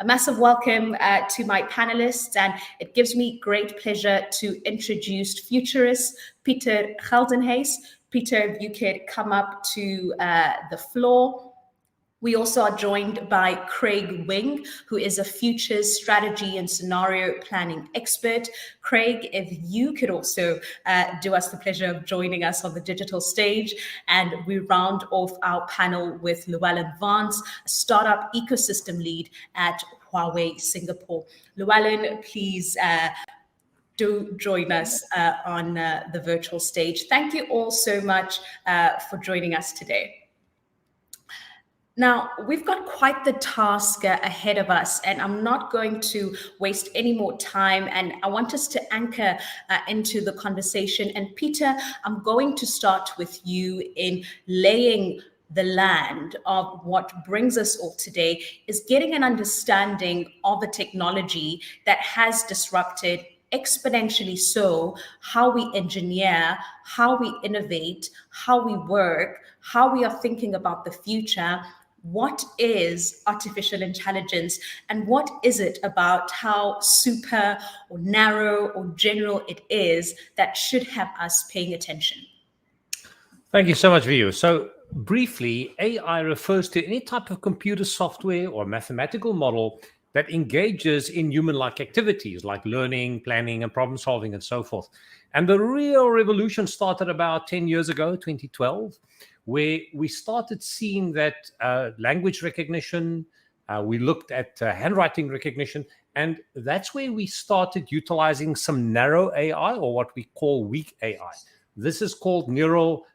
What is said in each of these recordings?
A massive welcome to my panelists, and it gives me great pleasure to introduce futurist Peter Geldenhuys. Peter, if you could come up to the floor. We also are joined by Craig Wing, who is a futures strategy and scenario planning expert. Craig, if you could also do us the pleasure of joining us on the digital stage. And we round off our panel with Llewellyn Vance, a startup ecosystem lead at Huawei Singapore. Llewellyn, please do join us on the virtual stage. Thank you all so much for joining us today. Now, we've got quite the task ahead of us, and I'm not going to waste any more time, and I want us to anchor into the conversation. And Peter, I'm going to start with you in laying the land of what brings us all today, is getting an understanding of a technology that has disrupted exponentially so how we engineer, how we innovate, how we work, how we are thinking about the future. What is artificial intelligence, and what is it about how super or narrow or general it is that should have us paying attention? Thank you so much, Vuyo. So briefly, AI refers to any type of computer software or mathematical model that engages in human-like activities like learning, planning, and problem solving, and so forth. And the real revolution started about 10 years ago, 2012, where we started seeing that language recognition, we looked at handwriting recognition, and that's where we started utilizing some narrow AI, or what we call weak AI. This is called natural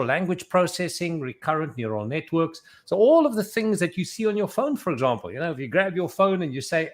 language processing, recurrent neural networks. So all of the things that you see on your phone, for example, if you grab your phone and you say,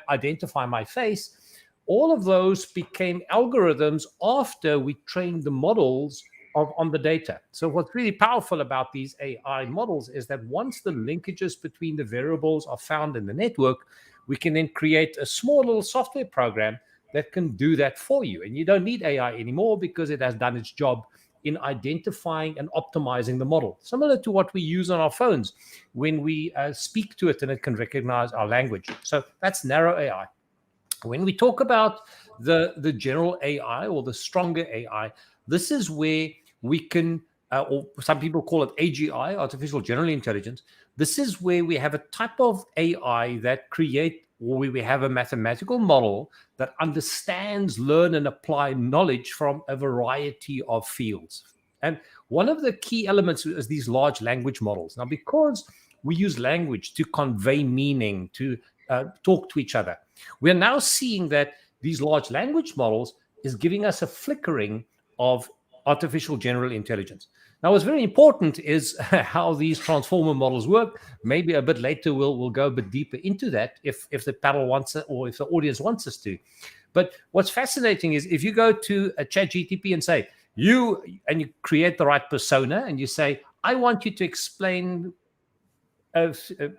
identify my face, all of those became algorithms after we trained the models on the data. So what's really powerful about these AI models is that once the linkages between the variables are found in the network, we can then create a small little software program that can do that for you. And you don't need AI anymore because it has done its job in identifying and optimizing the model, similar to what we use on our phones when we speak to it and it can recognize our language. So that's narrow AI. When we talk about the general AI or the stronger AI, this is where we can, or some people call it AGI, artificial general intelligence. This is where we have a type of AI that where we have a mathematical model that understands, learn, and apply knowledge from a variety of fields. And one of the key elements is these large language models. Now, because we use language to convey meaning, to talk to each other, we're now seeing that these large language models is giving us a flickering of artificial general intelligence. Now, what's very important is how these transformer models work. Maybe a bit later we'll go a bit deeper into that if the panel wants it, or if the audience wants us to. But what's fascinating is if you go to a ChatGPT and say, you create the right persona and you say, I want you to explain a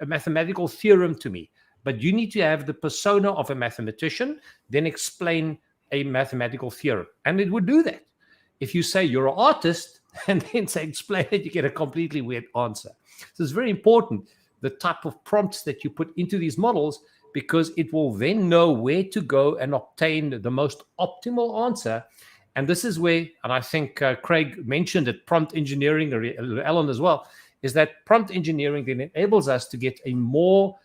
mathematical theorem to me, but you need to have the persona of a mathematician, then explain a mathematical theorem. And it would do that. If you say you're an artist and then say explain it, you get a completely weird answer. So it's very important, the type of prompts that you put into these models, because it will then know where to go and obtain the most optimal answer. And this is where, and I think Craig mentioned it, prompt engineering, or Ellen as well, is that prompt engineering then enables us to get a more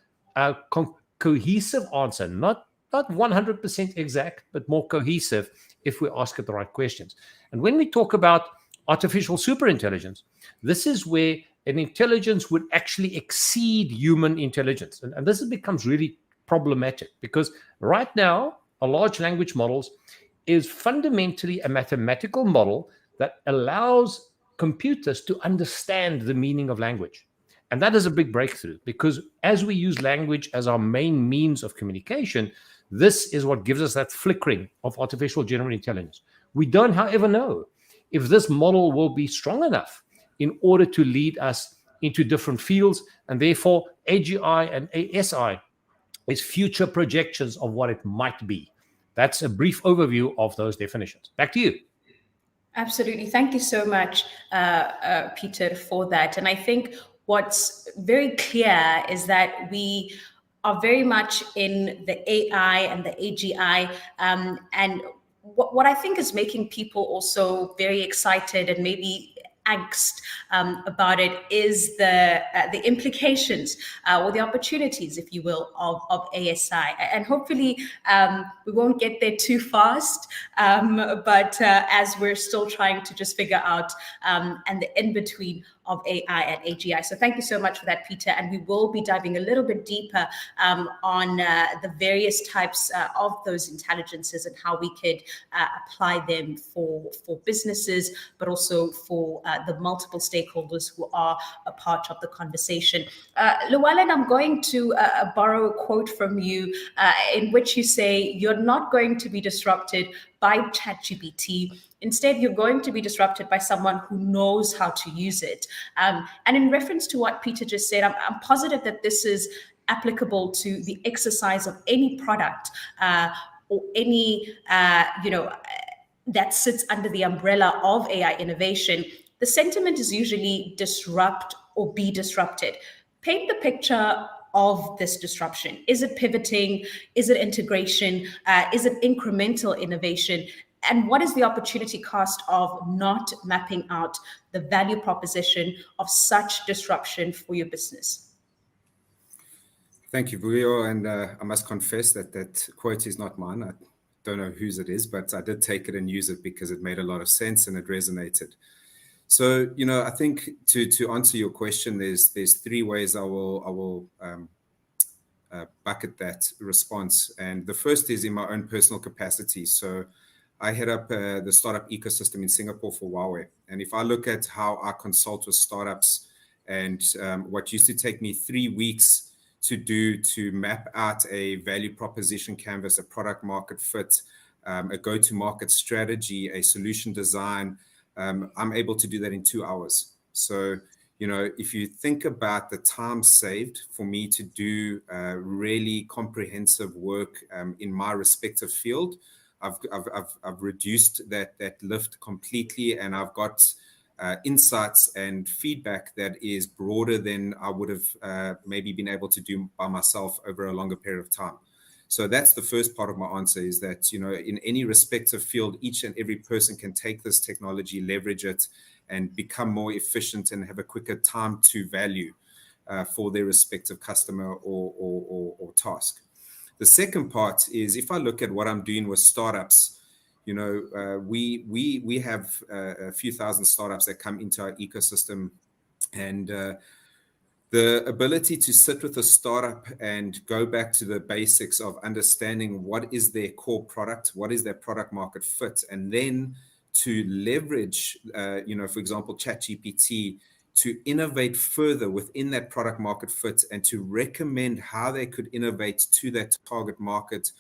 cohesive answer, not 100% exact, but more cohesive if we ask it the right questions. And when we talk about artificial superintelligence, this is where an intelligence would actually exceed human intelligence. And this becomes really problematic, because right now, a large language models is fundamentally a mathematical model that allows computers to understand the meaning of language. And that is a big breakthrough, because as we use language as our main means of communication, this is what gives us that flickering of artificial general intelligence. We don't, however, know if this model will be strong enough in order to lead us into different fields, and therefore AGI and ASI is future projections of what it might be. That's a brief overview of those definitions. Back to you. Absolutely. Thank you so much, Peter, for that. And I think what's very clear is that we are very much in the AI and the AGI, and what I think is making people also very excited and maybe angst about it is the implications or the opportunities, if you will, of ASI. And hopefully we won't get there too fast, but as we're still trying to just figure out and the in-between of AI and AGI. So thank you so much for that, Peter. And we will be diving a little bit deeper on the various types of those intelligences and how we could apply them for businesses, but also for the multiple stakeholders who are a part of the conversation. Llewellyn, I'm going to borrow a quote from you in which you say you're not going to be disrupted by ChatGPT. Instead, you're going to be disrupted by someone who knows how to use it. And in reference to what Peter just said, I'm positive that this is applicable to the exercise of any product or any, that sits under the umbrella of AI innovation. The sentiment is usually disrupt or be disrupted. Paint the picture of this disruption. Is it pivoting? Is it integration? Is it incremental innovation? And what is the opportunity cost of not mapping out the value proposition of such disruption for your business? Thank you, Vuyo. And I must confess that that quote is not mine. I don't know whose it is, but I did take it and use it because it made a lot of sense and it resonated. So, I think to answer your question, there's three ways I will bucket that response. And the first is in my own personal capacity. So I head up the startup ecosystem in Singapore for Huawei. And if I look at how I consult with startups and what used to take me 3 weeks to map out a value proposition canvas, a product market fit, a go-to-market strategy, a solution design, I'm able to do that in 2 hours. So, if you think about the time saved for me to do really comprehensive work in my respective field, I've reduced that lift completely, and I've got insights and feedback that is broader than I would have maybe been able to do by myself over a longer period of time. So that's the first part of my answer, is that, in any respective field, each and every person can take this technology, leverage it, and become more efficient and have a quicker time to value for their respective customer or task. The second part is, if I look at what I'm doing with startups, we have a few thousand startups that come into our ecosystem, and the ability to sit with a startup and go back to the basics of understanding what is their core product, what is their product market fit, and then to leverage, for example, ChatGPT to innovate further within that product market fit and to recommend how they could innovate to that target market,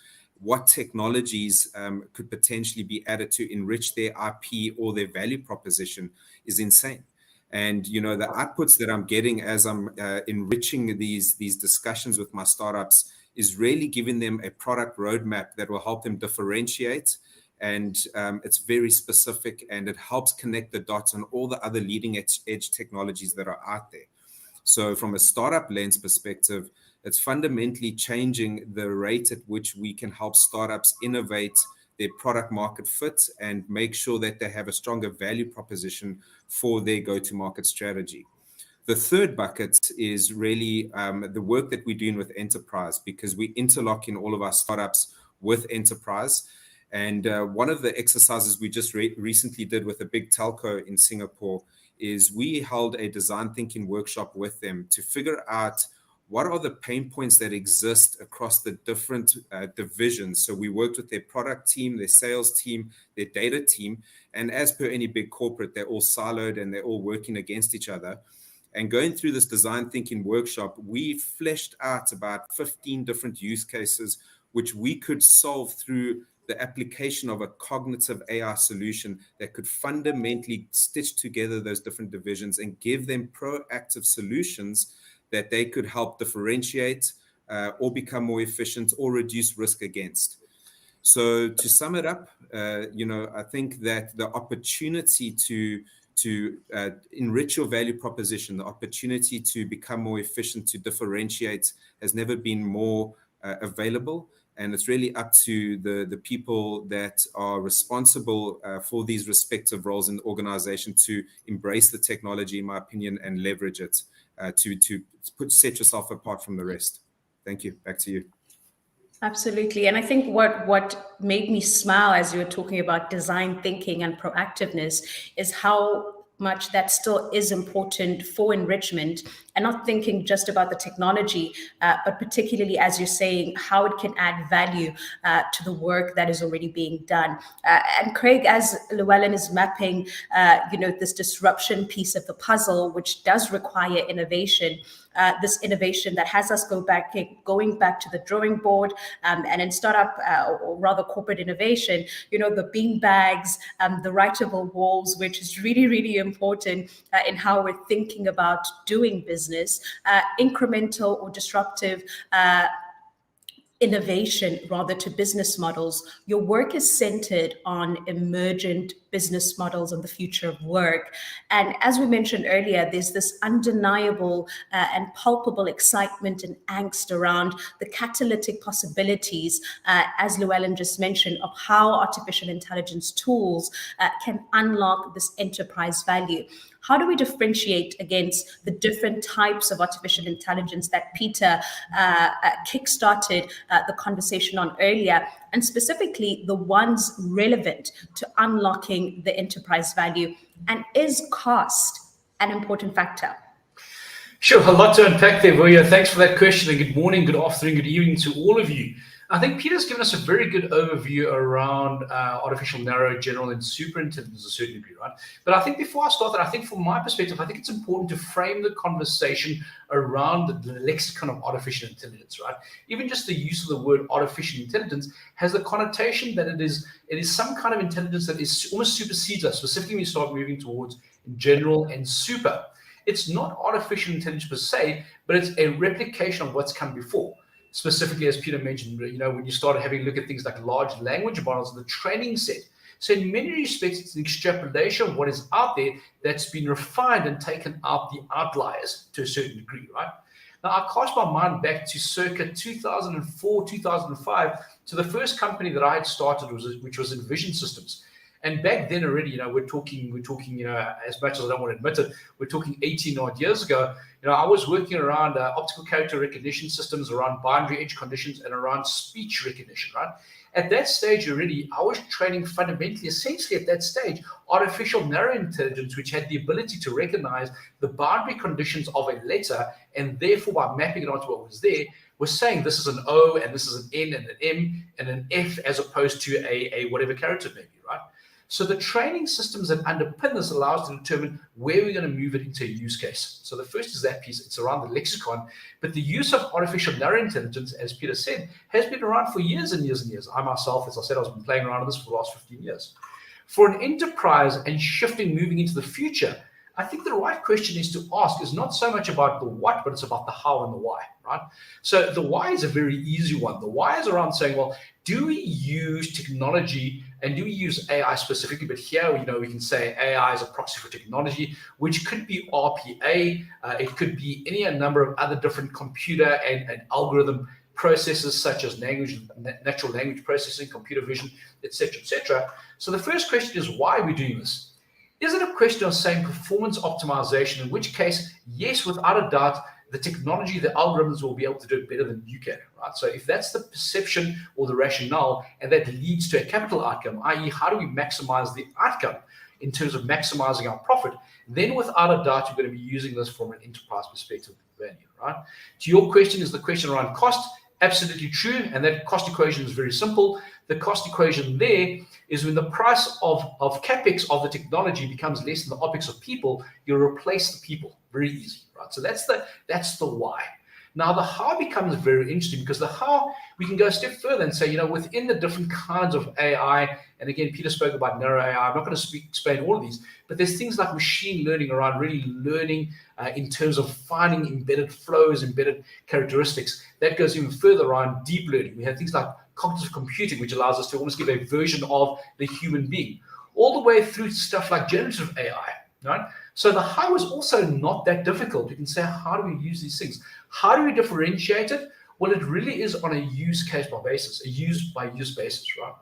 what technologies could potentially be added to enrich their IP or their value proposition, is insane. And, the outputs that I'm getting as I'm enriching these discussions with my startups is really giving them a product roadmap that will help them differentiate. And it's very specific, and it helps connect the dots on all the other leading edge technologies that are out there. So from a startup lens perspective, it's fundamentally changing the rate at which we can help startups innovate their product market fit and make sure that they have a stronger value proposition for their go-to-market strategy. The third bucket is really the work that we're doing with enterprise, because we interlock in all of our startups with enterprise. And one of the exercises we just recently did with a big telco in Singapore is we held a design thinking workshop with them to figure out what are the pain points that exist across the different divisions. So we worked with their product team, their sales team, their data team. And as per any big corporate, they're all siloed and they're all working against each other. And going through this design thinking workshop, we fleshed out about 15 different use cases which we could solve through the application of a cognitive AI solution that could fundamentally stitch together those different divisions and give them proactive solutions that they could help differentiate or become more efficient or reduce risk against. So to sum it up, I think that the opportunity to to enrich your value proposition. The opportunity to become more efficient, to differentiate, has never been more available. And it's really up to the people that are responsible for these respective roles in the organization to embrace the technology, in my opinion, and leverage it to set yourself apart from the rest. Thank you. Back to you. Absolutely. And I think what made me smile as you were talking about design thinking and proactiveness is how much that still is important for enrichment, and not thinking just about the technology, but particularly, as you're saying, how it can add value to the work that is already being done. And Craig, as Llewellyn is mapping, this disruption piece of the puzzle, which does require innovation, this innovation that has us going back to the drawing board, and in startup or rather corporate innovation, the bean bags, the writable walls, which is really, really important in how we're thinking about doing business, incremental or disruptive innovation rather to business models. Your work is centered on emergent business models and the future of work. And as we mentioned earlier, there's this undeniable and palpable excitement and angst around the catalytic possibilities, as Llewellyn just mentioned, of how artificial intelligence tools can unlock this enterprise value. How do we differentiate against the different types of artificial intelligence that Peter kickstarted the conversation on earlier, and specifically the ones relevant to unlocking the enterprise value? And is cost an important factor? Sure, a lot to unpack there, Vuyo. Thanks for that question, and good morning, good afternoon, good evening to all of you. I think Peter's given us a very good overview around artificial narrow, general, and super intelligence to a certain degree, right? But I think before I start that, I think from my perspective, I think it's important to frame the conversation around the lexicon of artificial intelligence, right? Even just the use of the word artificial intelligence has the connotation that it is some kind of intelligence that is almost supersedes us, specifically when you start moving towards general and super. It's not artificial intelligence per se, but it's a replication of what's come before. Specifically, as Peter mentioned, when you started having a look at things like large language models, the training set. So in many respects, it's an extrapolation of what is out there that's been refined and taken out the outliers to a certain degree, right? Now, I cast my mind back to circa 2004, 2005 to the first company that I had started, which was Envision Systems. And back then already, we're talking, as much as I don't want to admit it, we're talking 18 odd years ago. I was working around optical character recognition systems, around binary edge conditions, and around speech recognition, right? At that stage already, I was training fundamentally, essentially at that stage, artificial narrow intelligence, which had the ability to recognize the boundary conditions of a letter, and therefore by mapping it onto what was there, was saying this is an O, and this is an N, and an M, and an F, as opposed to a whatever character it may be, right? So the training systems that underpin this allow us to determine where we're going to move it into a use case. So the first is that piece. It's around the lexicon. But the use of artificial narrow intelligence, as Peter said, has been around for years and years and years. I myself, as I said, I've been playing around with this for the last 15 years. For an enterprise and moving into the future, I think the right question is to ask is not so much about the what, but it's about the how and the why, right? So the why is a very easy one. The why is around saying, well, do we use technology and do we use AI specifically? But here, we can say AI is a proxy for technology, which could be RPA. It could be any number of other different computer and algorithm processes such as natural language processing, computer vision, etc., etc. So the first question is, why are we doing this? Is it a question of saying performance optimization, in which case, yes, without a doubt, the technology, the algorithms will be able to do it better than you can, right? So if that's the perception or the rationale, and that leads to a capital outcome, i.e. how do we maximize the outcome in terms of maximizing our profit, then without a doubt, you're going to be using this from an enterprise perspective of value, right? To your question, is the question around cost? Absolutely true, and that cost equation is very simple. The cost equation there is when the price of capex of the technology becomes less than the opex of people, you'll replace the people. Very easy, right? So that's the why. Now the how becomes very interesting, because the how, we can go a step further and say, within the different kinds of AI, and again, Peter spoke about narrow AI. I'm not going to explain all of these, but there's things like machine learning around really learning in terms of finding embedded flows, embedded characteristics. That goes even further around deep learning. We have things like cognitive computing, which allows us to almost give a version of the human being, all the way through to stuff like generative AI. right? So the how is also not that difficult. You can say, how do we use these things? How do we differentiate it? Well, it really is on a use case by basis, a use by use basis, right?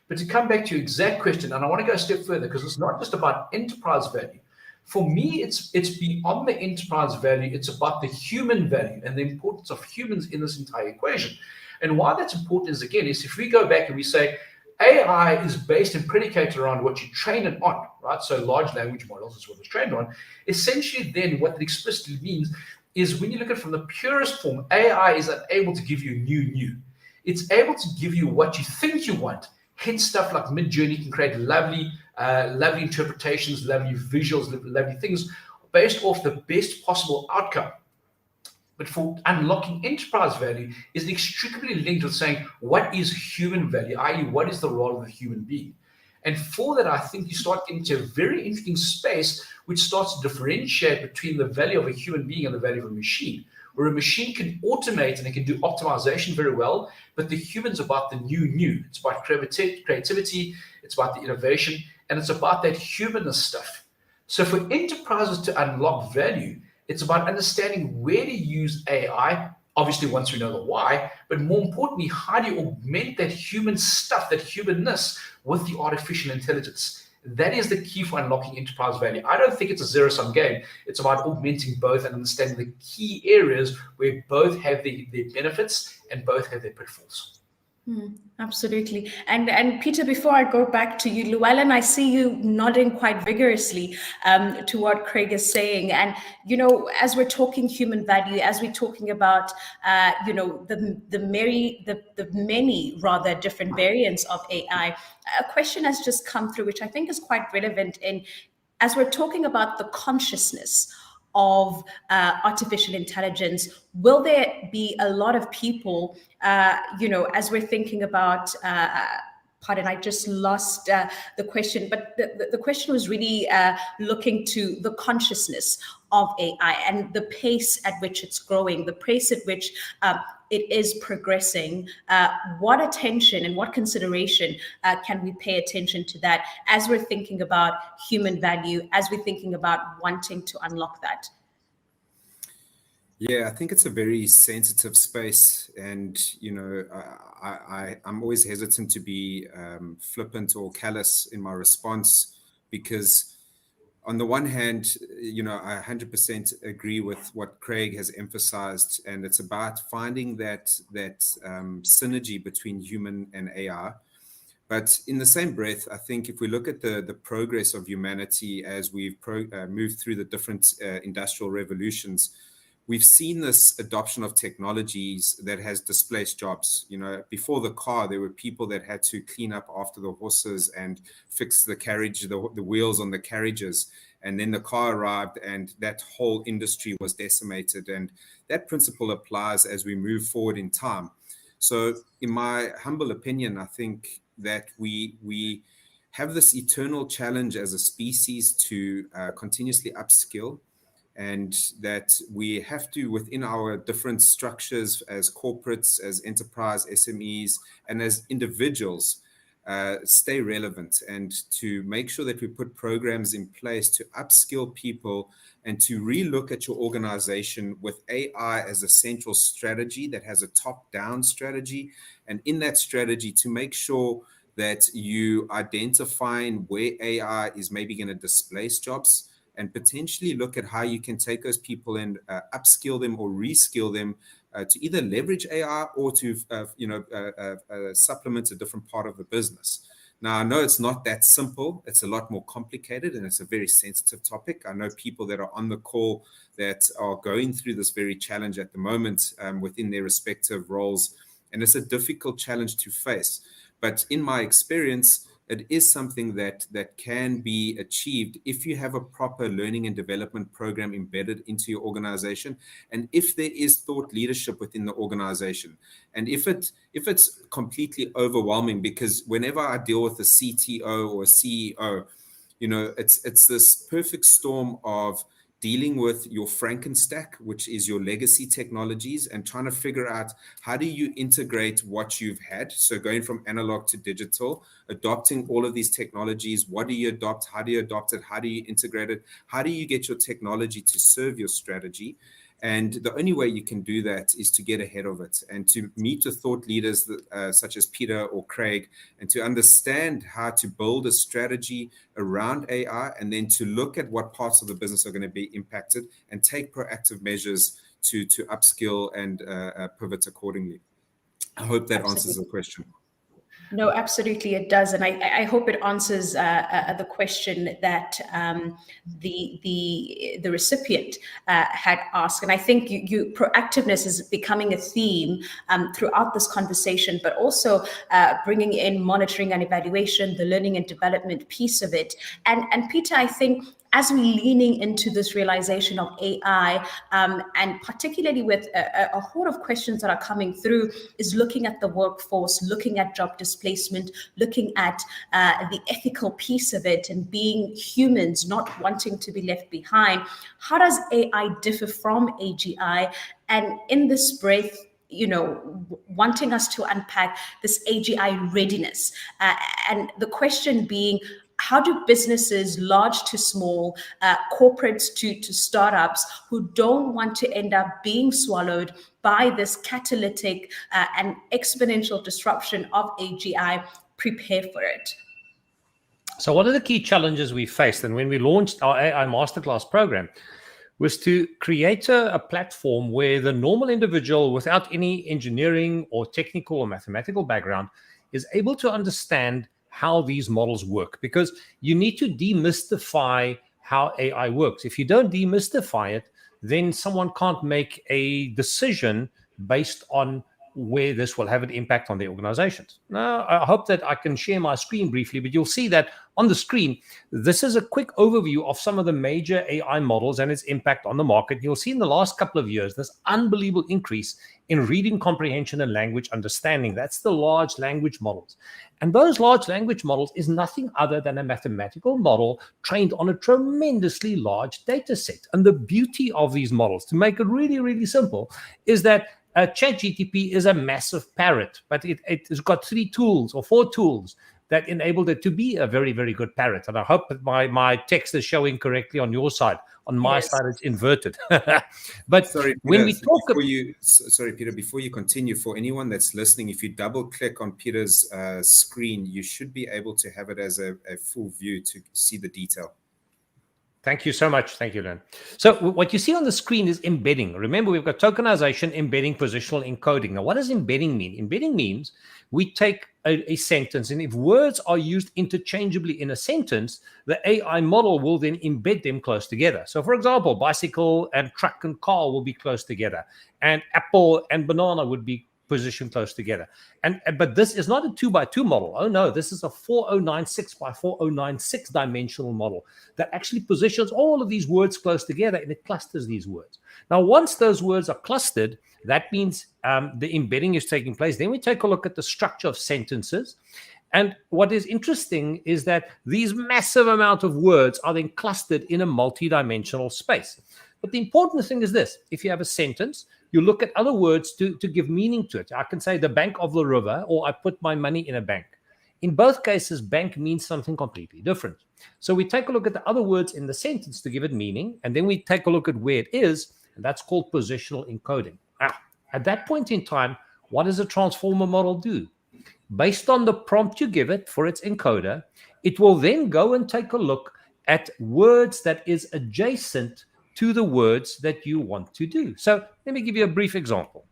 But to come back to your exact question, and I want to go a step further because it's not just about enterprise value. For me, it's beyond the enterprise value. It's about the human value and the importance of humans in this entire equation. And why that's important is, again, is if we go back and we say AI is based and predicated around what you train it on, right? So large language models is what it's trained on. Essentially, then what it explicitly means is when you look at it from the purest form, AI is unable to give you new. It's able to give you what you think you want. Hence, stuff like Midjourney can create lovely interpretations, lovely visuals, lovely things based off the best possible outcome. But for unlocking enterprise value is inextricably linked with saying, what is human value, i.e. what is the role of the human being? And for that, I think you start getting into a very interesting space which starts to differentiate between the value of a human being and the value of a machine, where a machine can automate and it can do optimization very well, but the human's about the new. It's about creativity, it's about the innovation, and it's about that humanness stuff. So for enterprises to unlock value, it's about understanding where to use AI, obviously once we know the why, but more importantly, how do you augment that human stuff, that humanness with the artificial intelligence? That is the key for unlocking enterprise value. I don't think it's a zero-sum game. It's about augmenting both and understanding the key areas where both have their benefits and both have their pitfalls. Absolutely. And Peter, before I go back to you, Llewellyn, I see you nodding quite vigorously to what Craig is saying. And, as we're talking human value, as we're talking about, the many rather different variants of AI, a question has just come through, which I think is quite relevant as we're talking about the consciousness of artificial intelligence. Will there be a lot of people, as we're thinking about, pardon, I just lost the question, but the question was really looking to the consciousness of AI and the pace at which it's growing, the pace at which it is progressing. What attention and what consideration can we pay attention to that as we're thinking about human value, as we're thinking about wanting to unlock that? Yeah, I think it's a very sensitive space, and I'm always hesitant to be flippant or callous in my response, because on the one hand, I 100% agree with what Craig has emphasized, and it's about finding that synergy between human and AI. But in the same breath, I think if we look at the progress of humanity as we've moved through the different industrial revolutions, we've seen this adoption of technologies that has displaced jobs. Before the car, there were people that had to clean up after the horses and fix the carriage, the wheels on the carriages. And then the car arrived and that whole industry was decimated. And that principle applies as we move forward in time. So in my humble opinion, I think that we have this eternal challenge as a species to continuously upskill, and that we have to, within our different structures as corporates, as enterprise, SMEs, and as individuals, stay relevant, and to make sure that we put programs in place to upskill people and to relook at your organization with AI as a central strategy that has a top-down strategy. And in that strategy, to make sure that you identifying where AI is maybe going to displace jobs, and potentially look at how you can take those people and upskill them or reskill them to either leverage AI or to supplement a different part of the business. Now, I know it's not that simple. It's a lot more complicated, and it's a very sensitive topic. I know people that are on the call that are going through this very challenge at the moment within their respective roles, and it's a difficult challenge to face. But in my experience, it is something that can be achieved if you have a proper learning and development program embedded into your organization, and if there is thought leadership within the organization. And if it's completely overwhelming, because whenever I deal with a CTO or a CEO, it's this perfect storm of dealing with your Frankenstack, which is your legacy technologies, and trying to figure out how do you integrate what you've had. So going from analog to digital, adopting all of these technologies. What do you adopt? How do you adopt it? How do you integrate it? How do you get your technology to serve your strategy? And the only way you can do that is to get ahead of it and to meet with thought leaders such as Peter or Craig, and to understand how to build a strategy around AI, and then to look at what parts of the business are going to be impacted and take proactive measures to upskill and pivot accordingly. I hope that answers the question. No, absolutely it does, and I hope it answers the question that the recipient had asked. And I think you proactiveness is becoming a theme throughout this conversation, but also bringing in monitoring and evaluation, the learning and development piece of it. And Peter, I think, as we're leaning into this realization of AI, and particularly with a whole of questions that are coming through, is looking at the workforce, looking at job displacement, looking at the ethical piece of it, and being humans, not wanting to be left behind. How does AI differ from AGI? And in this breath, wanting us to unpack this AGI readiness, and the question being, how do businesses, large to small, corporates to startups, who don't want to end up being swallowed by this catalytic and exponential disruption of AGI, prepare for it? So one of the key challenges we faced, and when we launched our AI Masterclass program, was to create a platform where the normal individual without any engineering or technical or mathematical background is able to understand how these models work, because you need to demystify how AI works. If you don't demystify it, then someone can't make a decision based on where this will have an impact on their organizations. Now, I hope that I can share my screen briefly, but you'll see that on the screen, this is a quick overview of some of the major AI models and its impact on the market. You'll see in the last couple of years, this unbelievable increase in reading comprehension and language understanding. That's the large language models. And those large language models is nothing other than a mathematical model trained on a tremendously large data set. And the beauty of these models, to make it really, really simple, is that ChatGPT is a massive parrot, but it has got 3 tools or 4 tools that enabled it to be a very, very good parrot. And I hope that my text is showing correctly on your side. On my side, it's inverted. But sorry, Peter, when we talk sorry, Peter, before you continue, for anyone that's listening, if you double click on Peter's screen, you should be able to have it as a full view to see the detail. Thank you so much. Thank you, Len. So what you see on the screen is embedding. Remember, we've got tokenization, embedding, positional encoding. Now, what does embedding mean? Embedding means we take a sentence, and if words are used interchangeably in a sentence, the AI model will then embed them close together. So, for example, bicycle and truck and car will be close together, and apple and banana would be positioned close together. But this is not a 2x2 model. Oh no, this is a 4096 by 4096 dimensional model that actually positions all of these words close together, and it clusters these words. Now, once those words are clustered, that means the embedding is taking place. Then we take a look at the structure of sentences. And what is interesting is that these massive amount of words are then clustered in a multi-dimensional space. But the important thing is this: if you have a sentence, you look at other words to give meaning to it. I can say the bank of the river, or I put my money in a bank. In both cases, bank means something completely different. So we take a look at the other words in the sentence to give it meaning, and then we take a look at where it is, and that's called positional encoding. Now, at that point in time, what does a transformer model do? Based on the prompt you give it for its encoder, it will then go and take a look at words that is adjacent to the words that you want to do. So let me give you a brief example.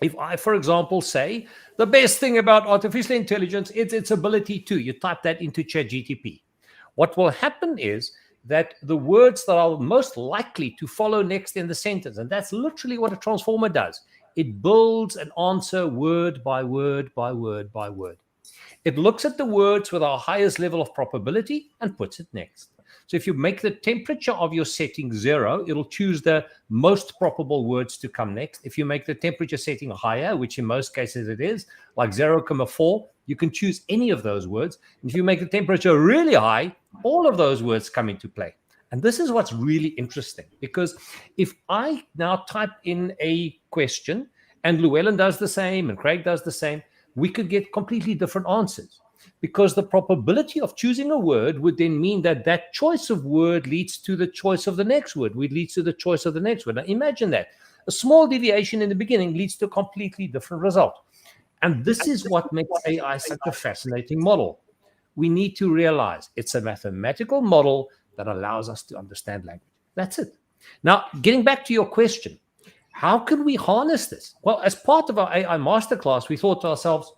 If I, for example, say, the best thing about artificial intelligence is its ability to, you type that into ChatGPT. What will happen is that the words that are most likely to follow next in the sentence, and that's literally what a transformer does, it builds an answer word by word by word by word. It looks at the words with our highest level of probability and puts it next. So if you make the temperature of your setting 0, it'll choose the most probable words to come next. If you make the temperature setting higher, which in most cases it is, like 0.4, you can choose any of those words. And if you make the temperature really high, all of those words come into play. And this is what's really interesting, because if I now type in a question and Llewellyn does the same and Craig does the same, we could get completely different answers, because the probability of choosing a word would then mean that that choice of word leads to the choice of the next word, which leads to the choice of the next word. Now imagine that. A small deviation in the beginning leads to a completely different result. And this is what makes AI such a fascinating model. We need to realize it's a mathematical model that allows us to understand language. That's it. Now, getting back to your question, how can we harness this? Well, as part of our AI masterclass, we thought to ourselves,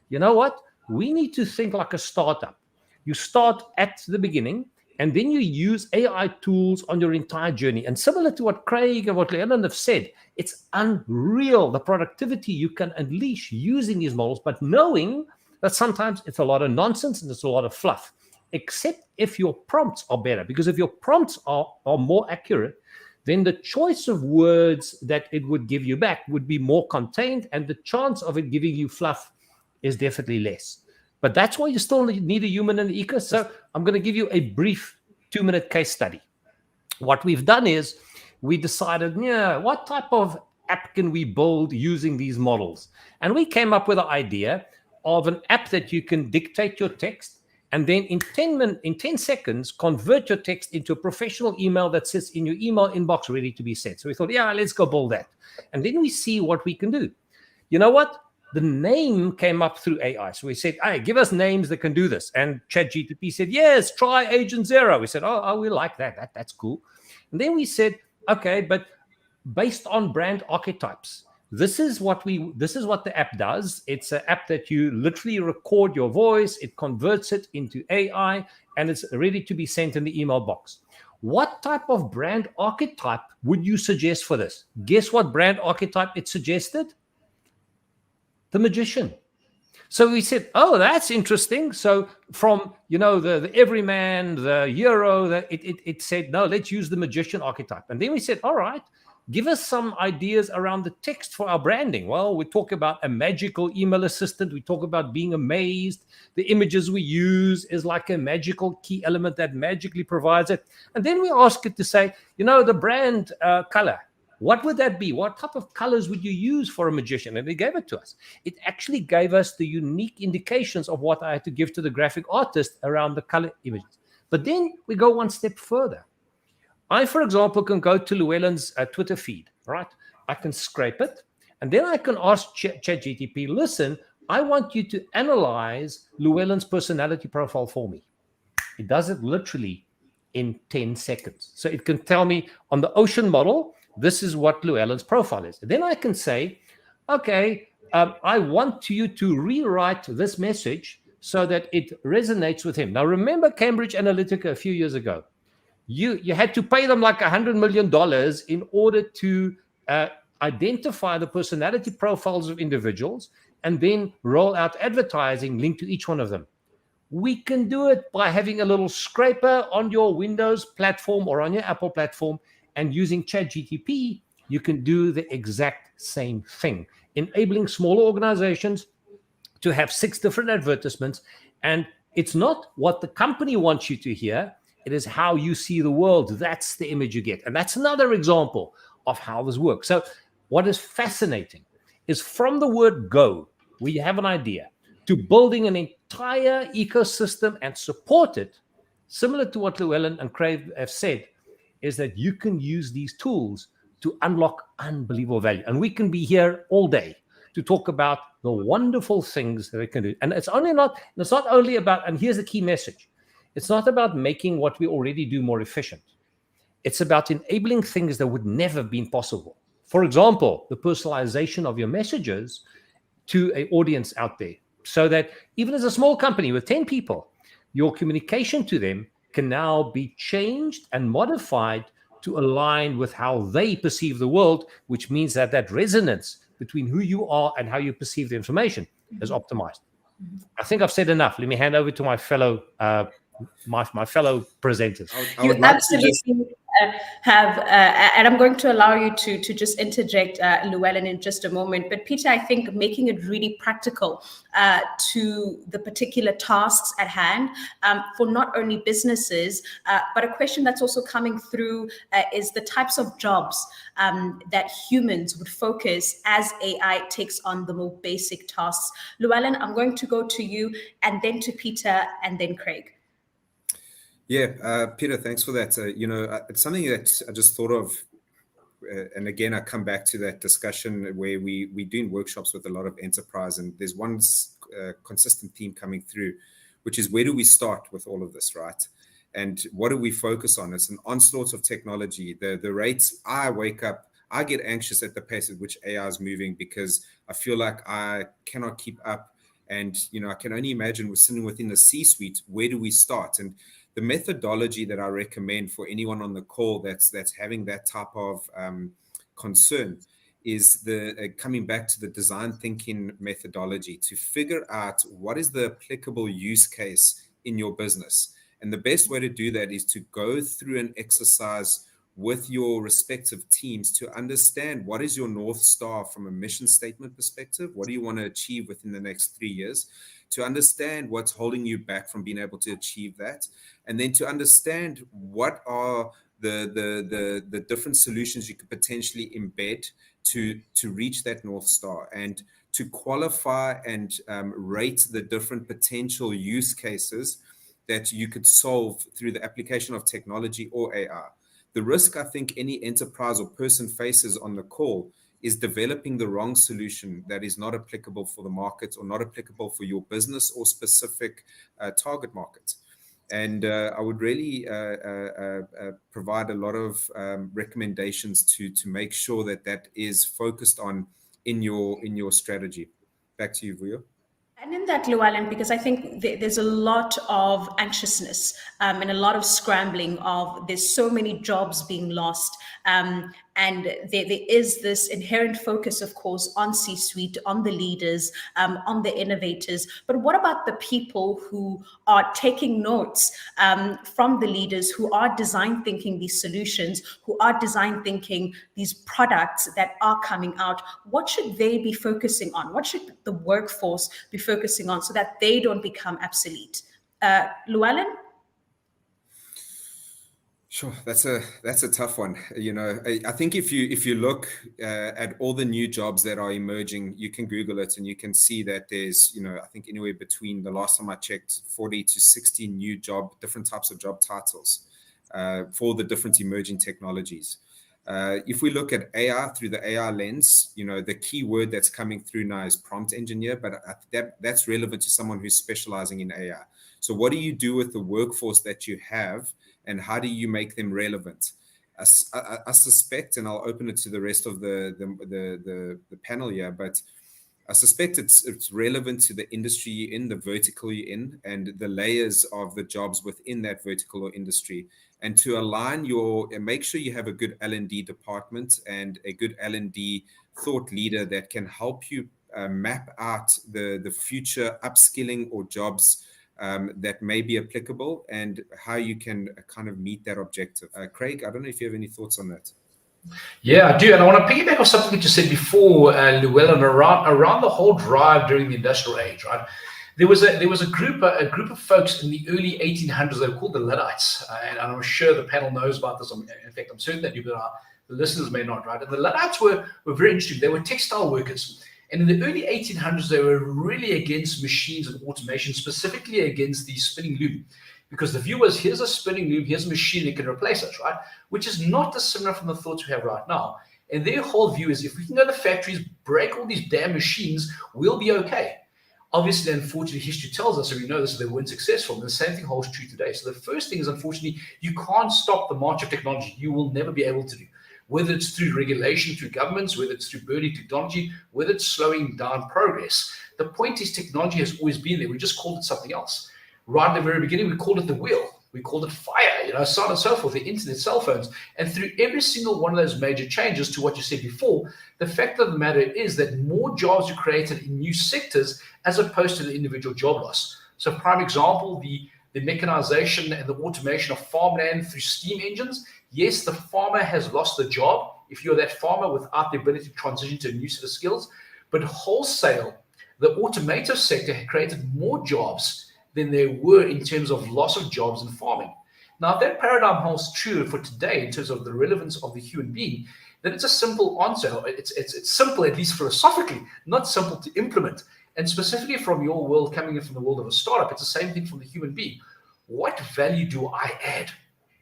you know what? We need to think like a startup. You start at the beginning, and then you use AI tools on your entire journey. And similar to what Craig and what Leonard have said, it's unreal, the productivity you can unleash using these models, but knowing that sometimes it's a lot of nonsense and it's a lot of fluff, except if your prompts are better. Because if your prompts are more accurate, then the choice of words that it would give you back would be more contained, and the chance of it giving you fluff is definitely less. But that's why you still need a human in the ecosystem. So I'm going to give you a brief 2-minute case study. What we've done is we decided, what type of app can we build using these models? And we came up with the idea of an app that you can dictate your text, and then in 10 seconds, convert your text into a professional email that sits in your email inbox ready to be sent. So we thought, let's go build that. And then we see what we can do. You know what? The name came up through AI. So we said, hey, give us names that can do this. And ChatGPT said, yes, try Agent Zero. We said, oh, we like that. That's cool. And then we said, okay, but based on brand archetypes, this is what the app does. It's an app that you literally record your voice, it converts it into AI, and it's ready to be sent in the email box. What type of brand archetype would you suggest for this? Guess what brand archetype it suggested? The magician. So we said, oh, that's interesting. So from, the everyman, the hero, it said, no, let's use the magician archetype. And then we said, all right, give us some ideas around the text for our branding. Well, we talk about a magical email assistant. We talk about being amazed. The images we use is like a magical key element that magically provides it. And then we ask it to say, the brand color. What would that be? What type of colors would you use for a magician? And it gave it to us. It actually gave us the unique indications of what I had to give to the graphic artist around the color images. But then we go one step further. I, for example, can go to Llewellyn's Twitter feed, right? I can scrape it, and then I can ask ChatGPT, listen, I want you to analyze Llewellyn's personality profile for me. It does it literally in 10 seconds. So it can tell me on the Ocean model, this is what Llewellyn's profile is. And then I can say, okay, I want you to rewrite this message so that it resonates with him. Now, remember Cambridge Analytica a few years ago. You had to pay them like $100 million in order to identify the personality profiles of individuals and then roll out advertising linked to each one of them. We can do it by having a little scraper on your Windows platform or on your Apple platform, and using ChatGPT, you can do the exact same thing, enabling smaller organizations to have 6 different advertisements. And it's not what the company wants you to hear. It is how you see the world. That's the image you get. And that's another example of how this works. So what is fascinating is from the word go, where you have an idea, to building an entire ecosystem and support it, similar to what Llewellyn and Craig have said, is that you can use these tools to unlock unbelievable value. And we can be here all day to talk about the wonderful things that it can do. And it's not only about, and here's the key message, it's not about making what we already do more efficient. It's about enabling things that would never have been possible. For example, the personalization of your messages to an audience out there, so that even as a small company with 10 people, your communication to them can now be changed and modified to align with how they perceive the world, which means that resonance between who you are and how you perceive the information is optimized. I think I've said enough. Let me hand over to my fellow my fellow presenters. You absolutely and I'm going to allow you to just interject, Llewellyn, in just a moment. But Peter, I think making it really practical to the particular tasks at hand for not only businesses, but a question that's also coming through is the types of jobs that humans would focus as AI takes on the more basic tasks. Llewellyn, I'm going to go to you, and then to Peter, and then Craig. Yeah, Peter, thanks for that. It's something that I just thought of, and again, I come back to that discussion where we're doing workshops with a lot of enterprise, and there's one consistent theme coming through, which is where do we start with all of this, right? And what do we focus on? It's an onslaught of technology. The rates, I wake up, I get anxious at the pace at which AI is moving because I feel like I cannot keep up. And, I can only imagine we're sitting within the C-suite. Where do we start? And the methodology that I recommend for anyone on the call that's having that type of concern is the coming back to the design thinking methodology to figure out what is the applicable use case in your business. And the best way to do that is to go through an exercise with your respective teams to understand what is your North Star from a mission statement perspective. What do you want to achieve within the next 3 years? To understand what's holding you back from being able to achieve that. And then to understand what are the different solutions you could potentially embed to reach that North Star, and to qualify and rate the different potential use cases that you could solve through the application of technology or AI. The risk I think any enterprise or person faces on the call is developing the wrong solution that is not applicable for the market or not applicable for your business or specific target market. And I would really provide a lot of recommendations to make sure that is focused on in your strategy. Back to you, Vuyo. And in that, Llewellyn, because I think there's a lot of anxiousness and a lot of scrambling of there's so many jobs being lost. And there is this inherent focus, of course, on C-suite, on the leaders, on the innovators. But what about the people who are taking notes from the leaders, who are design thinking these solutions, who are design thinking these products that are coming out? What should they be focusing on? What should the workforce be focusing on so that they don't become obsolete? Llewellyn? Sure, that's a tough one. I think if you look at all the new jobs that are emerging, you can Google it and you can see that there's, I think anywhere between, the last time I checked, 40 to 60 new different types of job titles for the different emerging technologies. If we look at AI through the AI lens, the key word that's coming through now is prompt engineer, but that's relevant to someone who's specializing in AI. So what do you do with the workforce that you have, and how do you make them relevant? I suspect, and I'll open it to the rest of the panel here, but I suspect it's relevant to the industry you're in, the vertical you're in, and the layers of the jobs within that vertical or industry, and to align and make sure you have a good L&D department and a good L&D thought leader that can help you map out the future upskilling or jobs that may be applicable, and how you can kind of meet that objective. Craig, I don't know if you have any thoughts on that. Yeah, I do. And I want to piggyback off something that you said before, Llewellyn, around the whole drive during the industrial age, right? There was a group of folks in the early 1800s. They were called the Luddites, and I'm sure the panel knows about this. In fact, I'm certain that you, but the listeners may not, right? And the Luddites were very interesting. They were textile workers. And in the early 1800s, they were really against machines and automation, specifically against the spinning loom. Because the view was, here's a spinning loom, here's a machine that can replace us, right? Which is not dissimilar from the thoughts we have right now. And their whole view is, if we can go to factories, break all these damn machines, we'll be okay. Obviously, unfortunately, history tells us, and we know this, they weren't successful. And the same thing holds true today. So the first thing is, unfortunately, you can't stop the march of technology. You will never be able to do. Whether it's through regulation, through governments, whether it's through burning technology, whether it's slowing down progress. The point is, technology has always been there. We just called it something else. Right at the very beginning, we called it the wheel. We called it fire, so on and so forth, the internet, cell phones. And through every single one of those major changes, to what you said before, the fact of the matter is that more jobs are created in new sectors as opposed to the individual job loss. So prime example, the mechanization and the automation of farmland through steam engines. Yes, the farmer has lost the job if you're that farmer without the ability to transition to a new set of skills, but wholesale, the automotive sector had created more jobs than there were in terms of loss of jobs in farming. Now, if that paradigm holds true for today in terms of the relevance of the human being, then it's a simple answer. It's simple, at least philosophically, not simple to implement. And specifically from your world, coming in from the world of a startup, it's the same thing from the human being. What value do I add?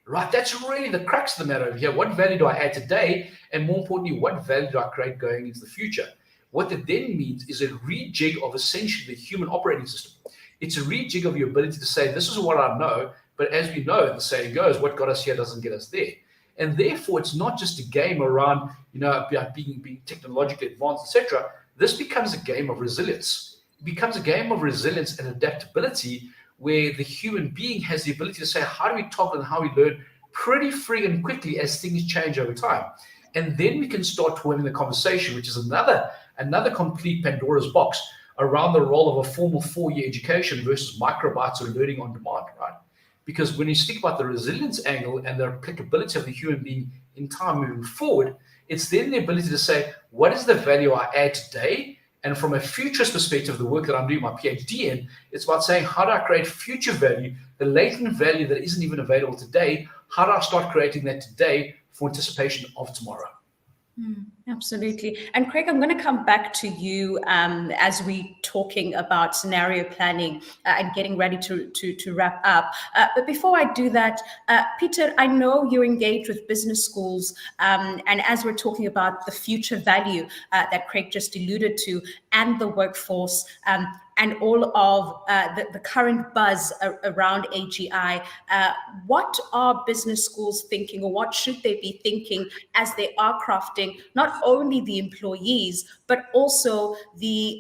Right, that's really the crux of the matter over here. What value do I add today? And more importantly, what value do I create going into the future? What that then means is a rejig of essentially the human operating system. It's a rejig of your ability to say, this is what I know, but as we know, the saying goes, what got us here doesn't get us there. And therefore, it's not just a game around, being technologically advanced, etc. This becomes a game of resilience. It becomes a game of resilience and adaptability, where the human being has the ability to say, how do we toggle and how we learn pretty friggin' quickly as things change over time. And then we can start having the conversation, which is another complete Pandora's box around the role of a formal 4-year education versus microbytes or learning on demand, right? Because when you speak about the resilience angle and the applicability of the human being in time moving forward, it's then the ability to say, what is the value I add today? And from a futurist perspective, the work that I'm doing my PhD in, it's about saying, how do I create future value, the latent value that isn't even available today? How do I start creating that today for anticipation of tomorrow? Absolutely. And Craig, I'm going to come back to you as we talking about scenario planning and getting ready to wrap up. But before I do that, Peter, I know you're engaged with business schools, and as we're talking about the future value that Craig just alluded to, and the workforce, and all of the current buzz around AGI, what are business schools thinking, or what should they be thinking as they are crafting not only the employees, but also the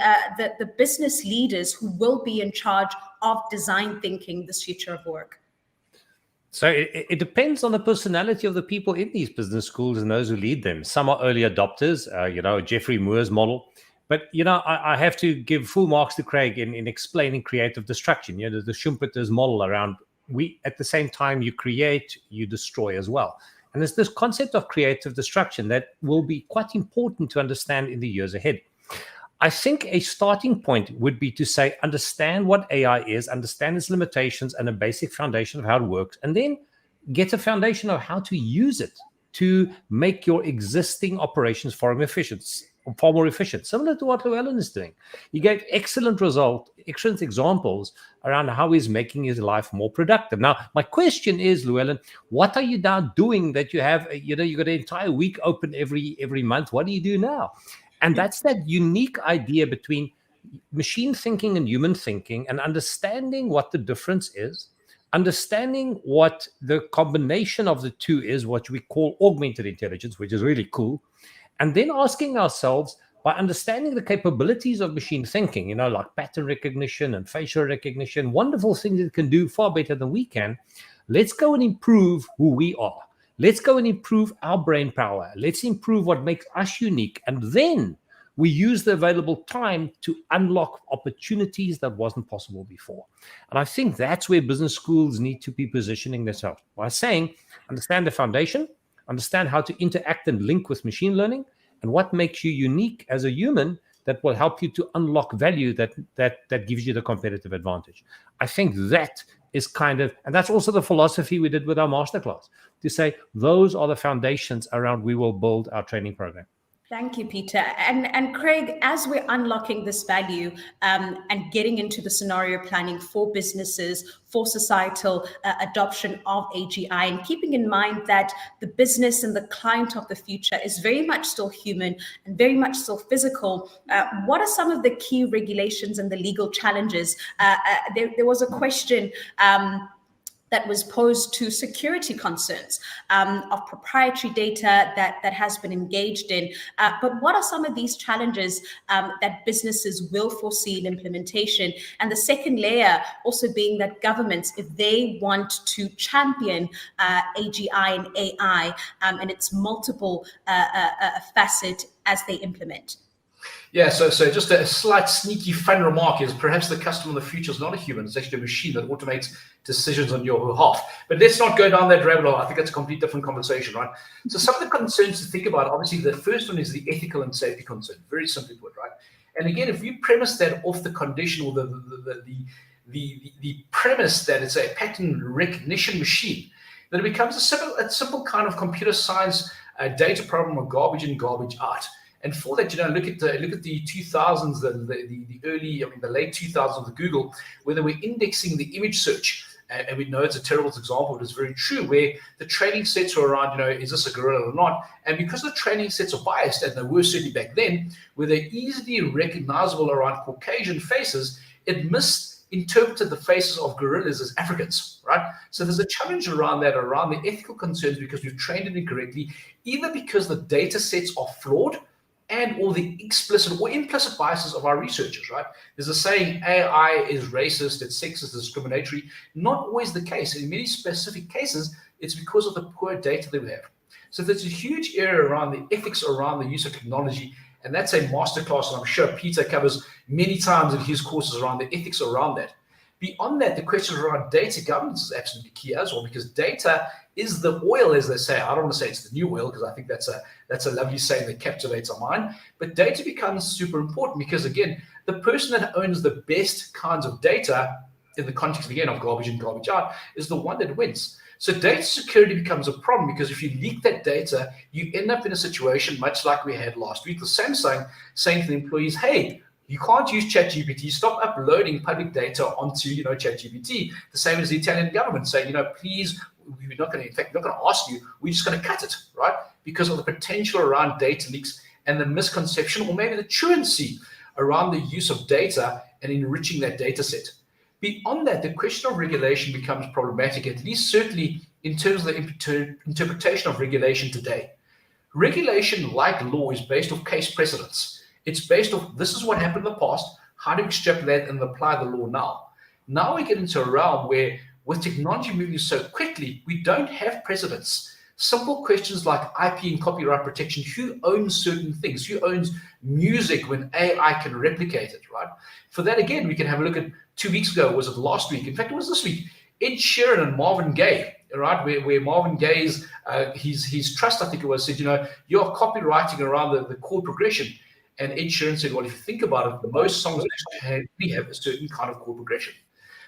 business leaders who will be in charge of design thinking this future of work? So it depends on the personality of the people in these business schools and those who lead them. Some are early adopters, Jeffrey Moore's model. But, I have to give full marks to Craig in explaining creative destruction. The Schumpeter's model around at the same time you create, you destroy as well. And there's this concept of creative destruction that will be quite important to understand in the years ahead. I think a starting point would be to say, understand what AI is, understand its limitations and a basic foundation of how it works, and then get a foundation of how to use it to make your existing operations far more efficient, similar to what Llewellyn is doing. He gave excellent examples around how he's making his life more productive. Now, my question is, Llewellyn, what are you now doing that you have, you got an entire week open every month? What do you do now? And that's that unique idea between machine thinking and human thinking, and understanding what the difference is, understanding what the combination of the two is, what we call augmented intelligence, which is really cool. And then asking ourselves, by understanding the capabilities of machine thinking, like pattern recognition and facial recognition, wonderful things it can do far better than we can, let's go and improve who we are. Let's go and improve our brain power. Let's improve what makes us unique. And then we use the available time to unlock opportunities that wasn't possible before. And I think that's where business schools need to be positioning themselves, by saying, understand the foundation, understand how to interact and link with machine learning, and what makes you unique as a human that will help you to unlock value that gives you the competitive advantage. I think that is and that's also the philosophy we did with our masterclass, to say those are the foundations around we will build our training program. Thank you, Peter. And Craig, as we're unlocking this value and getting into the scenario planning for businesses, for societal adoption of AGI, and keeping in mind that the business and the client of the future is very much still human and very much still physical, what are some of the key regulations and the legal challenges? There was a question that was posed to security concerns of proprietary data that has been engaged in. But what are some of these challenges that businesses will foresee in implementation? And the second layer also being that governments, if they want to champion AGI and AI and its multiple facet as they implement. Yeah, so just a slight sneaky fun remark is perhaps the customer of the future is not a human, it's actually a machine that automates decisions on your behalf. But let's not go down that rabbit hole. I think that's a complete different conversation, right? So some of the concerns to think about, obviously the first one is the ethical and safety concern, very simply put, right? And again, if we premise that off the condition or the premise that it's a pattern recognition machine, then it becomes a simple kind of computer science data problem of garbage in, garbage out. And for that, look at the 2000s, the late 2000s of Google, where they were indexing the image search. And we know it's a terrible example, but it's very true, where the training sets are around, is this a gorilla or not? And because the training sets are biased, and they were certainly back then, where they're easily recognizable around Caucasian faces, it misinterpreted the faces of gorillas as Africans, right? So there's a challenge around that, around the ethical concerns, because we've trained it incorrectly, either because the data sets are flawed, and all the explicit or implicit biases of our researchers, right? There's a saying, AI is racist, it's sexist, it's discriminatory. Not always the case. In many specific cases, it's because of the poor data that we have. So there's a huge area around the ethics around the use of technology, and that's a masterclass, and I'm sure Peter covers many times in his courses around the ethics around that. Beyond that, the question around data governance is absolutely key as well, because data is the oil, as they say. I don't want to say it's the new oil, because I think that's a lovely saying that captivates our mind. But data becomes super important because, again, the person that owns the best kinds of data in the context, again, of garbage in, garbage out, is the one that wins. So data security becomes a problem, because if you leak that data, you end up in a situation much like we had last week with Samsung saying to the employees, hey, you can't use ChatGPT. Stop uploading public data onto, ChatGPT. The same as the Italian government saying, please, we're not going to ask you. We're just going to cut it, right? Because of the potential around data leaks and the misconception, or maybe the truancy around the use of data and enriching that data set. Beyond that, the question of regulation becomes problematic, at least certainly in terms of the interpretation of regulation today. Regulation, like law, is based on case precedents. It's based off, this is what happened in the past, how do we extrapolate and apply the law now? Now we get into a realm where, with technology moving so quickly, we don't have precedents. Simple questions like IP and copyright protection, who owns certain things? Who owns music when AI can replicate it, right? For that, again, we can have a look at 2 weeks ago, was it last week? In fact, it was this week. Ed Sheeran and Marvin Gaye, right? Where Marvin Gaye's, his trust, I think it was, said, you're copywriting around the chord progression. And Ed Sheeran said, well, if you think about it, most songs actually have a certain kind of chord progression.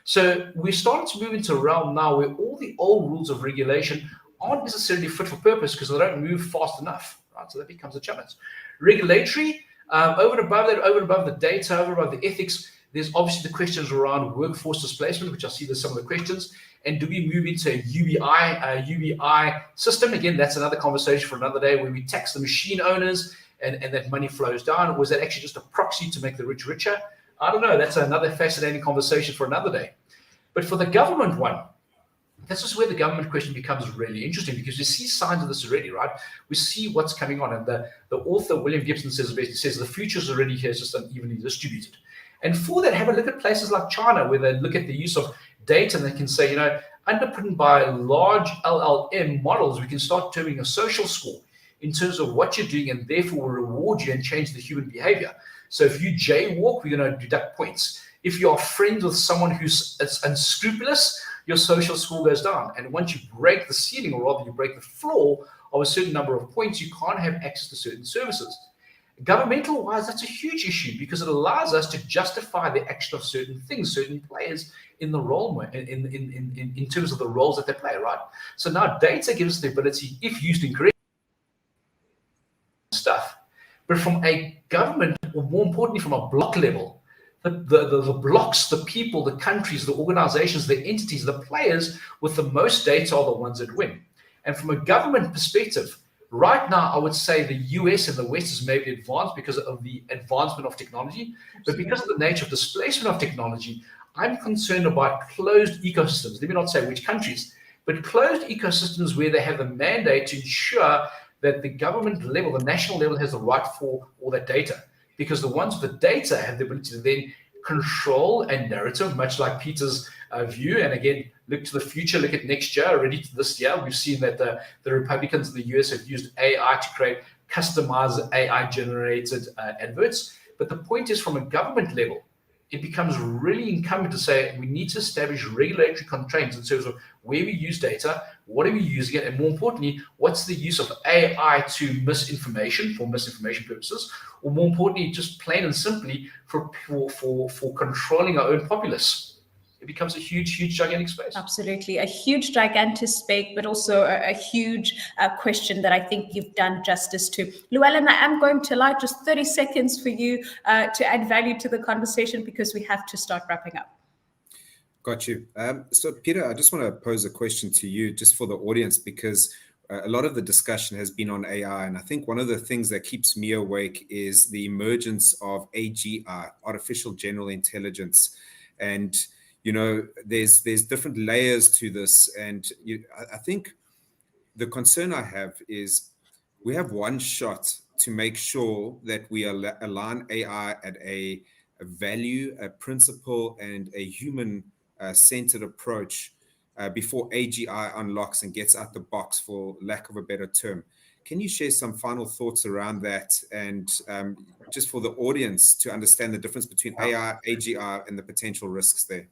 So we're starting to move into a realm now where all the old rules of regulation aren't necessarily fit for purpose because they don't move fast enough, right? So that becomes a challenge. Regulatory, over and above that, over and above the data, over and above the ethics, there's obviously the questions around workforce displacement, which I see there's some of the questions. And do we move into a UBI system? Again, that's another conversation for another day, where we tax the machine owners and that money flows down. Or was that actually just a proxy to make the rich richer? I don't know. That's another fascinating conversation for another day. But for the government one, that's just where the government question becomes really interesting, because we see signs of this already, right? We see what's coming on. And the author, William Gibson, says the future's already here, it's just unevenly distributed. And for that, have a look at places like China, where they look at the use of data and they can say, underpinned by large LLM models, we can start determining a social score in terms of what you're doing, and therefore will reward you and change the human behavior. So if you jaywalk, we're going to deduct points. If you are friends with someone who's unscrupulous, your social score goes down. And once you break the ceiling, or rather you break the floor of a certain number of points, you can't have access to certain services. Governmental-wise, that's a huge issue, because it allows us to justify the action of certain things, certain players in the role, in terms of the roles that they play, right? So now data gives us the ability, if used incorrectly, stuff. But from a government, or more importantly, from a block level, the blocks, the people, the countries, the organizations, the entities, the players with the most data are the ones that win. And from a government perspective, right now, I would say the US and the West is maybe advanced because of the advancement of technology, but because of the nature of displacement of technology, I'm concerned about closed ecosystems. Let me not say which countries, but closed ecosystems where they have the mandate to ensure that the government level, the national level, has the right for all that data. Because the ones with the data have the ability to then control a narrative, much like Peter's view. And again, look to the future, look at next year, already to this year. We've seen that the Republicans in the US have used AI to create customize AI generated adverts. But the point is, from a government level, it becomes really incumbent to say we need to establish regulatory constraints in terms of where we use data, what are we using it, and more importantly, what's the use of AI to misinformation for misinformation purposes, or more importantly, just plain and simply for controlling our own populace. It becomes a huge, gigantic space. Absolutely. A huge, gigantic space, but also a huge question that I think you've done justice to. Llewellyn, I am going to allow just 30 seconds for you to add value to the conversation because we have to start wrapping up. Got you. So, Peter, I just want to pose a question to you just for the audience, because a lot of the discussion has been on AI. And I think one of the things that keeps me awake is the emergence of AGI, artificial general intelligence. And there's different layers to this. And I think the concern I have is we have one shot to make sure that we align AI at a value, a principle, and a human-centered approach before AGI unlocks and gets out the box, for lack of a better term. Can you share some final thoughts around that, and just for the audience to understand the difference between AI, AGI, and the potential risks there?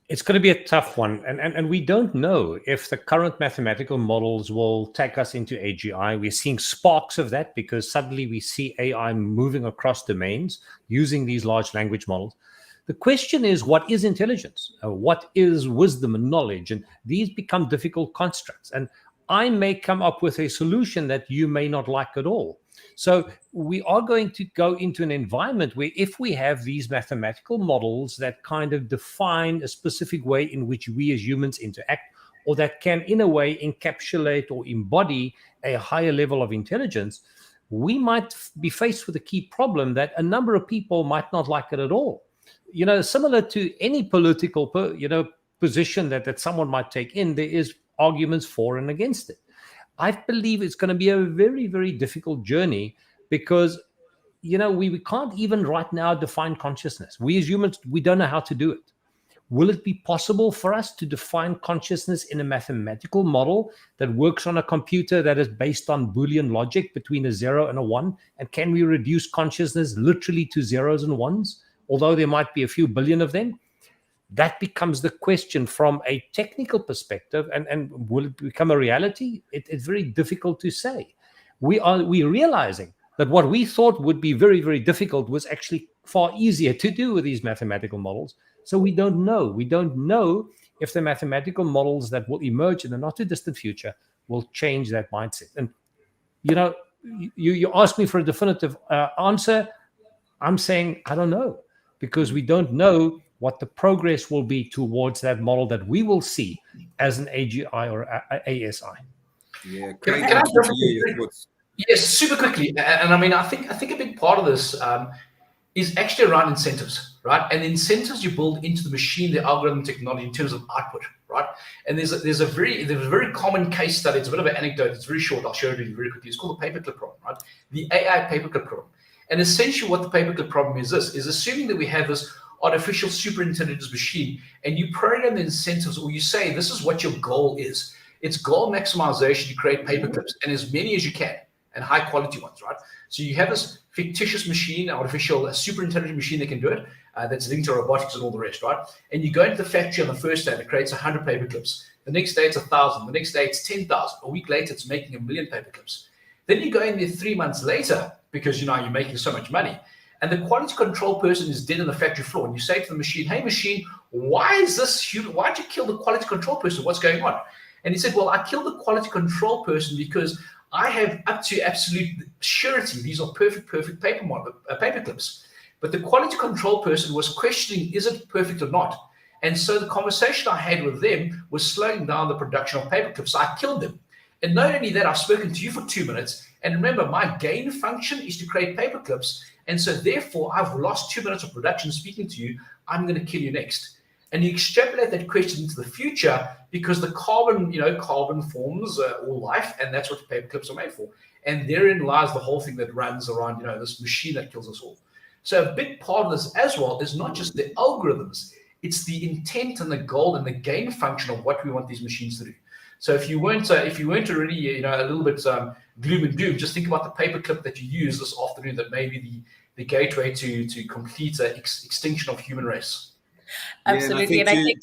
It's going to be a tough one. And we don't know if the current mathematical models will take us into AGI. We're seeing sparks of that because suddenly we see AI moving across domains using these large language models. The question is, what is intelligence? What is wisdom and knowledge? And these become difficult constructs. And I may come up with a solution that you may not like at all. So we are going to go into an environment where if we have these mathematical models that kind of define a specific way in which we as humans interact, or that can in a way encapsulate or embody a higher level of intelligence, we might be faced with a key problem that a number of people might not like it at all. Similar to any political, position that someone might take in, there is arguments for and against it. I believe it's going to be a very, very difficult journey because, we can't even right now define consciousness. We as humans, we don't know how to do it. Will it be possible for us to define consciousness in a mathematical model that works on a computer that is based on Boolean logic between a 0 and a 1? And can we reduce consciousness literally to zeros and ones, although there might be a few billion of them? That becomes the question from a technical perspective, and will it become a reality? It's very difficult to say. We're realizing that what we thought would be very, very difficult was actually far easier to do with these mathematical models. So we don't know. We don't know if the mathematical models that will emerge in the not too distant future will change that mindset. And, you asked me for a definitive answer. I'm saying I don't know, because we don't know what the progress will be towards that model that we will see as an AGI or ASI. Yeah, can I yes, super quickly. And I mean, I think a big part of this is actually around incentives, right? And the incentives you build into the machine, the algorithm technology in terms of output, right? And there's a very common case study. It's a bit of an anecdote. It's very short. I'll show it to you very quickly. It's called the paperclip problem, right? The AI paperclip problem. And essentially what the paperclip problem is assuming that we have this artificial super intelligence machine and you program the incentives, or you say this is what your goal is. It's goal maximization to create paperclips and as many as you can, and high quality ones, right? So you have this fictitious machine, artificial super intelligent machine that can do it, that's linked to robotics and all the rest, right? And you go into the factory on the first day, it creates 100 paperclips. The next day it's 1,000. The next day it's 10,000. A week later it's making 1 million paperclips. Then you go in there 3 months later because you're making so much money, and the quality control person is dead on the factory floor, and you say to the machine, "Hey machine, why'd you kill the quality control person? What's going on?" And he said, "Well, I killed the quality control person because I have up to absolute surety these are perfect paperclips. But the quality control person was questioning, is it perfect or not? And so the conversation I had with them was slowing down the production of paperclips. So I killed them. And not only that, I've spoken to you for 2 minutes. And remember, my gain function is to create paperclips. And so therefore, I've lost 2 minutes of production speaking to you. I'm going to kill you next." And you extrapolate that question into the future because the carbon forms all life, and that's what the paperclips are made for. And therein lies the whole thing that runs around, this machine that kills us all. So a big part of this as well is not just the algorithms, it's the intent and the goal and the gain function of what we want these machines to do. So if you weren't already, a little bit gloom and doom. Just think about the paperclip that you used this afternoon that may be the gateway to complete an extinction of human race. Absolutely. And I think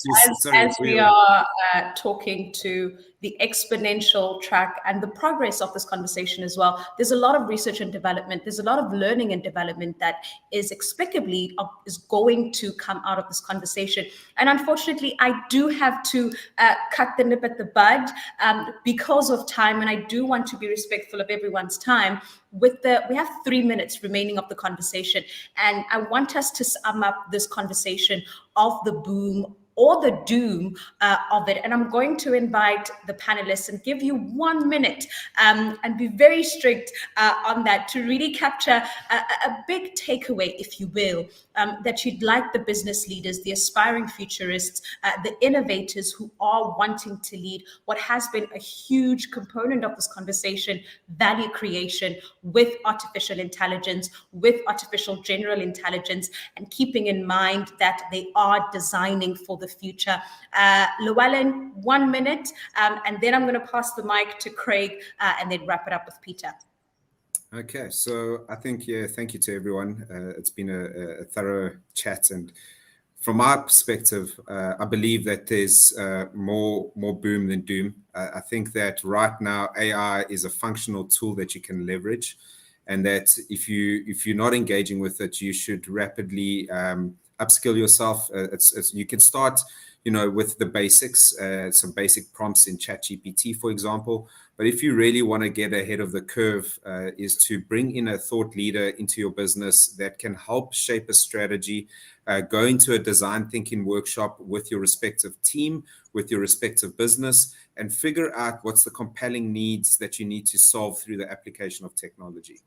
as we are talking to the exponential track and the progress of this conversation as well, there's a lot of research and development. There's a lot of learning and development that is explicably is going to come out of this conversation. And unfortunately, I do have to cut the nip at the bud because of time. And I do want to be respectful of everyone's time. We have 3 minutes remaining of the conversation. And I want us to sum up this conversation of the boom or the doom of it. And I'm going to invite the panelists and give you 1 minute and be very strict on that to really capture a big takeaway, if you will, that you'd like the business leaders, the aspiring futurists, the innovators who are wanting to lead what has been a huge component of this conversation, value creation with artificial intelligence, with artificial general intelligence, and keeping in mind that they are designing for the future. Llewellyn, 1 minute, and then I'm going to pass the mic to Craig and then wrap it up with Peter. Okay, so I think, thank you to everyone. It's been a thorough chat, and from my perspective, I believe that there's more boom than doom. I think that right now AI is a functional tool that you can leverage, and that if you're not engaging with it, you should rapidly upskill yourself. You can start, with the basics, some basic prompts in ChatGPT, for example. But if you really want to get ahead of the curve, is to bring in a thought leader into your business that can help shape a strategy, go into a design thinking workshop with your respective team, with your respective business, and figure out what's the compelling needs that you need to solve through the application of technology.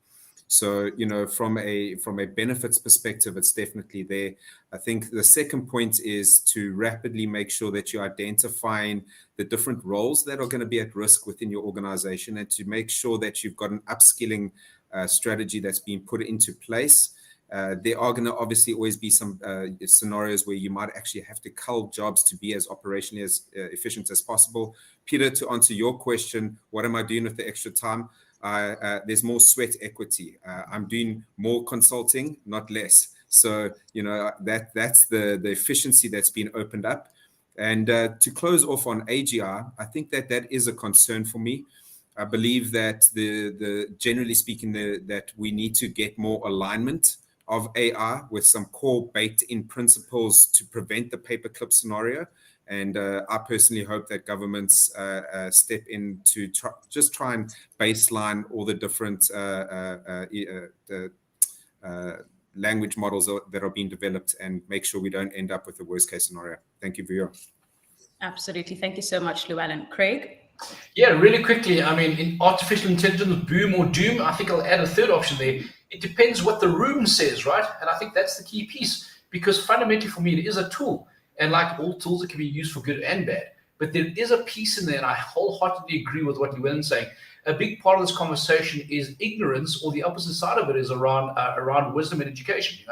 So, from a benefits perspective, it's definitely there. I think the second point is to rapidly make sure that you're identifying the different roles that are going to be at risk within your organization, and to make sure that you've got an upskilling strategy that's being put into place. There are going to obviously always be some scenarios where you might actually have to cull jobs to be as operationally as efficient as possible. Peter, to answer your question, what am I doing with the extra time? There's more sweat equity. I'm doing more consulting, not less. So, that's the efficiency that's been opened up. And to close off on AGI, I think that is a concern for me. I believe that generally speaking, that we need to get more alignment of AI with some core baked-in principles to prevent the paperclip scenario. And I personally hope that governments step in to try and baseline all the different language models that are being developed, and make sure we don't end up with the worst case scenario. Thank you, Vuyo. Absolutely. Thank you so much, Llewellyn. Craig? Yeah, really quickly. I mean, in artificial intelligence, boom or doom, I think I'll add a third option there. It depends what the room says, right? And I think that's the key piece, because fundamentally for me, it is a tool. And like all tools, it can be used for good and bad. But there is a piece in there, and I wholeheartedly agree with what Llewellyn's saying. A big part of this conversation is ignorance, or the opposite side of it is around wisdom and education.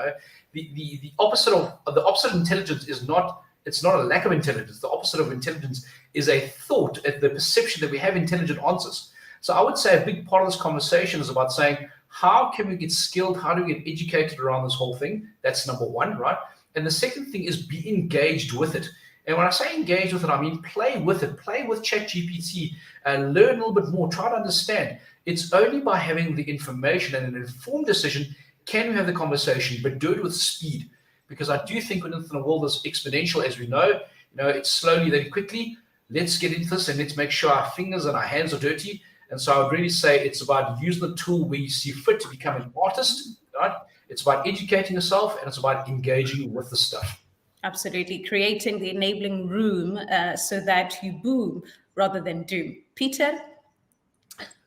The opposite of intelligence is not. It's not a lack of intelligence. The opposite of intelligence is a thought, the perception that we have intelligent answers. So I would say a big part of this conversation is about saying, how can we get skilled? How do we get educated around this whole thing? That's number one, right? And the second thing is be engaged with it. And when I say engage with it, I mean play with it. Play with ChatGPT and learn a little bit more. Try to understand. It's only by having the information and an informed decision can we have the conversation, but do it with speed. Because I do think within the world is exponential, as we know. It's slowly then quickly. Let's get into this and let's make sure our fingers and our hands are dirty. And so I would really say it's about using the tool where you see fit to become an artist, right? It's about educating yourself, and it's about engaging with the stuff. Absolutely. Creating the enabling room so that you boom rather than doom. Peter?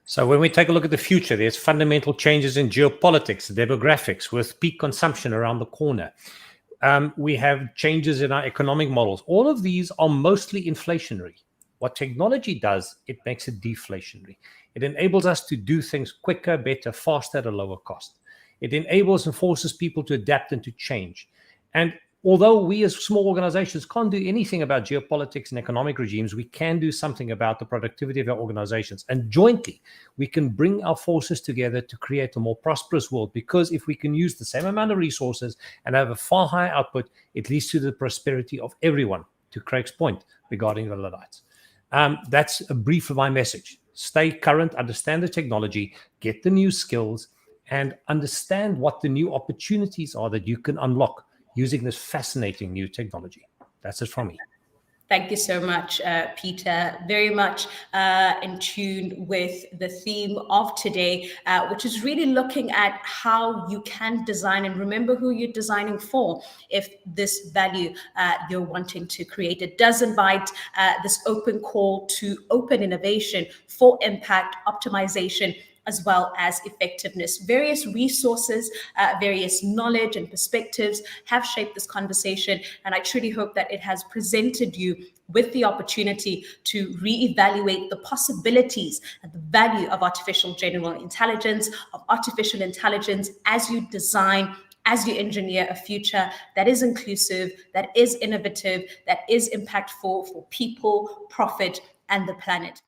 So when we take a look at the future, there's fundamental changes in geopolitics, demographics, with peak consumption around the corner. We have changes in our economic models. All of these are mostly inflationary. What technology does, it makes it deflationary. It enables us to do things quicker, better, faster, at a lower cost. It enables and forces people to adapt and to change. And although we as small organizations can't do anything about geopolitics and economic regimes, we can do something about the productivity of our organizations. And jointly, we can bring our forces together to create a more prosperous world. Because if we can use the same amount of resources and have a far higher output, it leads to the prosperity of everyone, to Craig's point regarding the Luddites. That's a brief of my message. Stay current, understand the technology, get the new skills, and understand what the new opportunities are that you can unlock using this fascinating new technology. That's it from me. Thank you so much, Peter. Very much in tune with the theme of today, which is really looking at how you can design and remember who you're designing for. If this value you're wanting to create, it does invite this open call to open innovation for impact optimization, as well as effectiveness. Various resources, various knowledge and perspectives have shaped this conversation, and I truly hope that it has presented you with the opportunity to reevaluate the possibilities and the value of artificial general intelligence, as you design, as you engineer a future that is inclusive, that is innovative, that is impactful for people, profit, and the planet.